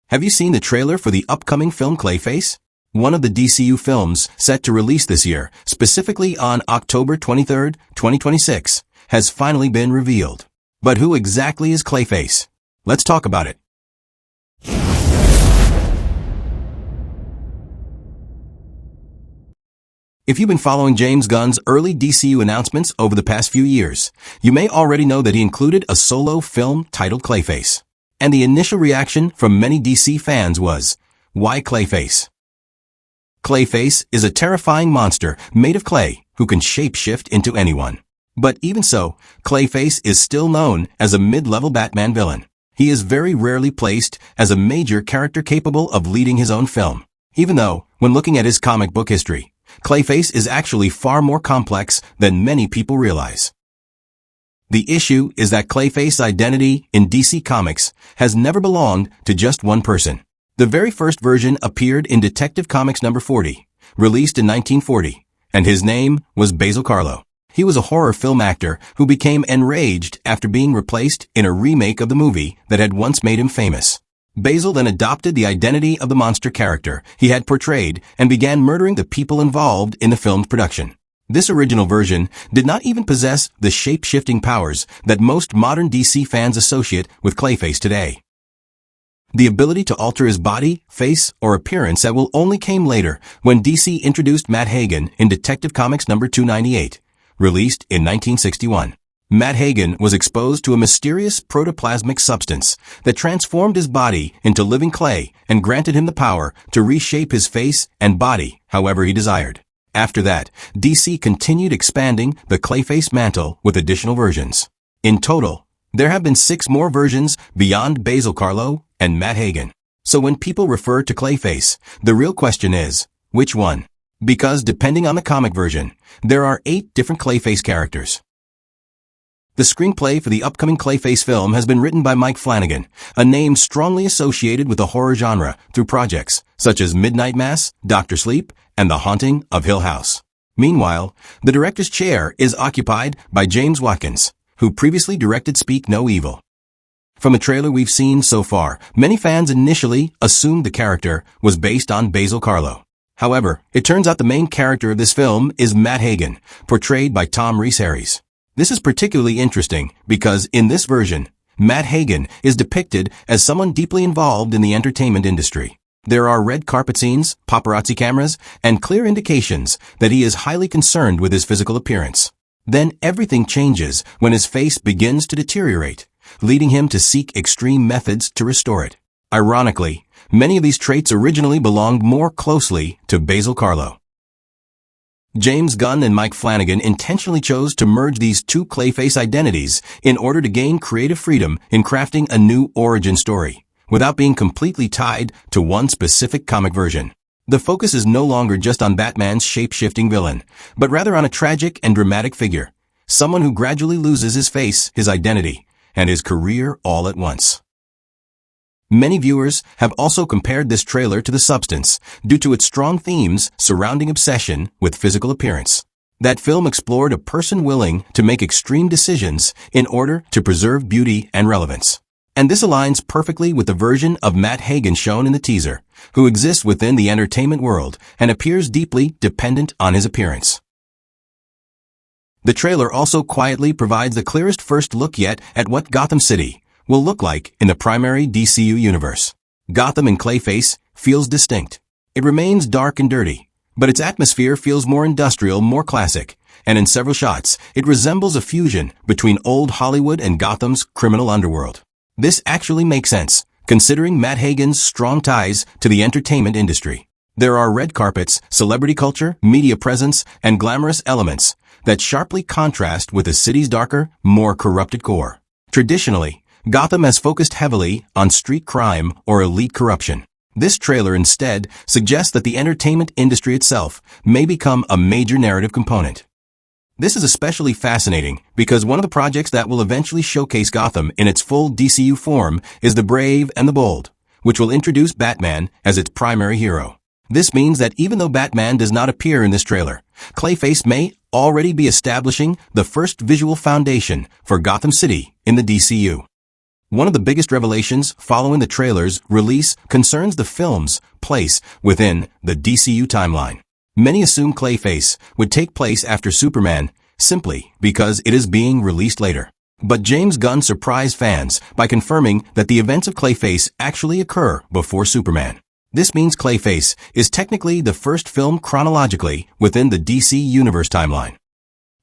Have you seen the trailer for the upcoming film Clayface? One of the DCU films set to release this year, specifically on October 23, 2026, has finally been revealed. But who exactly is Clayface? Let's talk about it. If you've been following James Gunn's early DCU announcements over the past few years, you may already know that he included a solo film titled Clayface. And the initial reaction from many DC fans was, why Clayface? Clayface is a terrifying monster made of clay who can shapeshift into anyone. But even so, Clayface is still known as a mid-level Batman villain. He is very rarely placed as a major character capable of leading his own film. Even though, when looking at his comic book history, Clayface is actually far more complex than many people realize. The issue is that Clayface's identity in DC Comics has never belonged to just one person. The very first version appeared in Detective Comics number 40, released in 1940, and his name was Basil Karlo. He was a horror film actor who became enraged after being replaced in a remake of the movie that had once made him famous. Basil then adopted the identity of the monster character he had portrayed and began murdering the people involved in the film's production. This original version did not even possess the shape-shifting powers that most modern DC fans associate with Clayface today. The ability to alter his body, face, or appearance that will only came later when DC introduced Matt Hagen in Detective Comics number 298, released in 1961. Matt Hagen was exposed to a mysterious protoplasmic substance that transformed his body into living clay and granted him the power to reshape his face and body however he desired. After that, DC continued expanding the Clayface mantle with additional versions. In total, there have been 6 more versions beyond Basil Karlo and Matt Hagen. So when people refer to Clayface, the real question is, which one? Because depending on the comic version, there are 8 different Clayface characters. The screenplay for the upcoming Clayface film has been written by Mike Flanagan, a name strongly associated with the horror genre through projects such as Midnight Mass, Dr. Sleep, and The Haunting of Hill House. Meanwhile, the director's chair is occupied by James Watkins, who previously directed Speak No Evil. From the trailer we've seen so far, many fans initially assumed the character was based on Basil Karlo. However, it turns out the main character of this film is Matt Hagen, portrayed by Tom Rhys-Harris. This is particularly interesting because in this version, Matt Hagen is depicted as someone deeply involved in the entertainment industry. There are red carpet scenes, paparazzi cameras, and clear indications that he is highly concerned with his physical appearance. Then everything changes when his face begins to deteriorate, leading him to seek extreme methods to restore it. Ironically, many of these traits originally belonged more closely to Basil Karlo. James Gunn and Mike Flanagan intentionally chose to merge these 2 Clayface identities in order to gain creative freedom in crafting a new origin story, without being completely tied to one specific comic version. The focus is no longer just on Batman's shape-shifting villain, but rather on a tragic and dramatic figure, someone who gradually loses his face, his identity, and his career all at once. Many viewers have also compared this trailer to The Substance due to its strong themes surrounding obsession with physical appearance. That film explored a person willing to make extreme decisions in order to preserve beauty and relevance. And this aligns perfectly with the version of Matt Hagen shown in the teaser, who exists within the entertainment world and appears deeply dependent on his appearance. The trailer also quietly provides the clearest first look yet at what Gotham City will look like in the primary DCU universe. Gotham in Clayface feels distinct. It remains dark and dirty, but its atmosphere feels more industrial, more classic, and in several shots, it resembles a fusion between old Hollywood and Gotham's criminal underworld. This actually makes sense, considering Matt Hagen's strong ties to the entertainment industry. There are red carpets, celebrity culture, media presence, and glamorous elements that sharply contrast with the city's darker, more corrupted core. Traditionally, Gotham has focused heavily on street crime or elite corruption. This trailer instead suggests that the entertainment industry itself may become a major narrative component. This is especially fascinating because one of the projects that will eventually showcase Gotham in its full DCU form is The Brave and the Bold, which will introduce Batman as its primary hero. This means that even though Batman does not appear in this trailer, Clayface may already be establishing the first visual foundation for Gotham City in the DCU. One of the biggest revelations following the trailer's release concerns the film's place within the DCU timeline. Many assume Clayface would take place after Superman, simply because it is being released later. But James Gunn surprised fans by confirming that the events of Clayface actually occur before Superman. This means Clayface is technically the first film chronologically within the DC Universe timeline.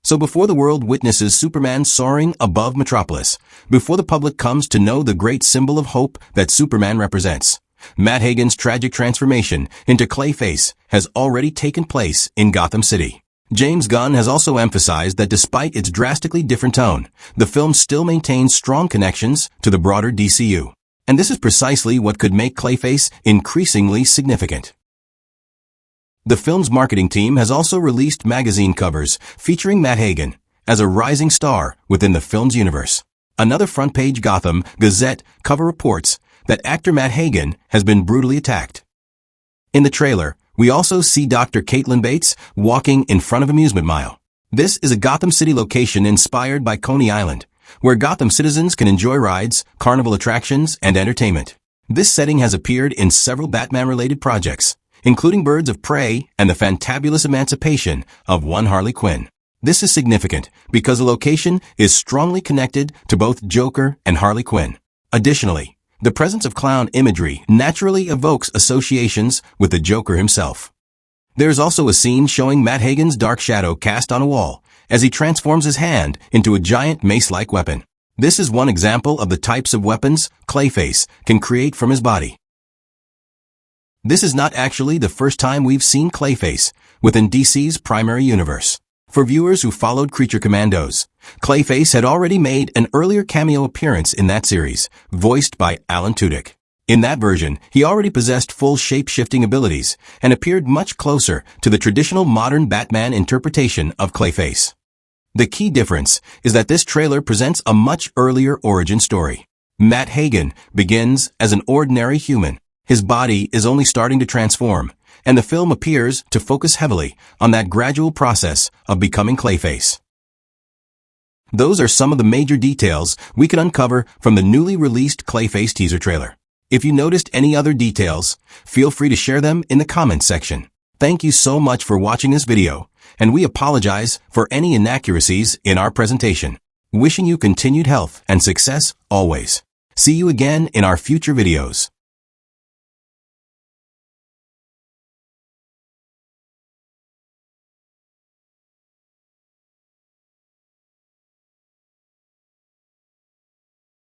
So before the world witnesses Superman soaring above Metropolis, before the public comes to know the great symbol of hope that Superman represents, Matt Hagen's tragic transformation into Clayface has already taken place in Gotham City. James Gunn has also emphasized that despite its drastically different tone, the film still maintains strong connections to the broader DCU. And this is precisely what could make Clayface increasingly significant. The film's marketing team has also released magazine covers featuring Matt Hagen as a rising star within the film's universe. Another front-page Gotham Gazette cover reports that actor Matt Hagen has been brutally attacked. In the trailer, we also see Dr. Caitlin Bates walking in front of Amusement Mile. This is a Gotham City location inspired by Coney Island, where Gotham citizens can enjoy rides, carnival attractions, and entertainment. This setting has appeared in several Batman-related projects, including Birds of Prey and the fantabulous emancipation of one Harley Quinn. This is significant because the location is strongly connected to both Joker and Harley Quinn. Additionally, the presence of clown imagery naturally evokes associations with the Joker himself. There is also a scene showing Matt Hagen's dark shadow cast on a wall as he transforms his hand into a giant mace-like weapon. This is one example of the types of weapons Clayface can create from his body. This is not actually the first time we've seen Clayface within DC's primary universe. For viewers who followed Creature Commandos, Clayface had already made an earlier cameo appearance in that series, voiced by Alan Tudyk. In that version, he already possessed full shape-shifting abilities and appeared much closer to the traditional modern Batman interpretation of Clayface. The key difference is that this trailer presents a much earlier origin story. Matt Hagen begins as an ordinary human. His body is only starting to transform, and the film appears to focus heavily on that gradual process of becoming Clayface. Those are some of the major details we could uncover from the newly released Clayface teaser trailer. If you noticed any other details, feel free to share them in the comments section. Thank you so much for watching this video, and we apologize for any inaccuracies in our presentation. Wishing you continued health and success always. See you again in our future videos.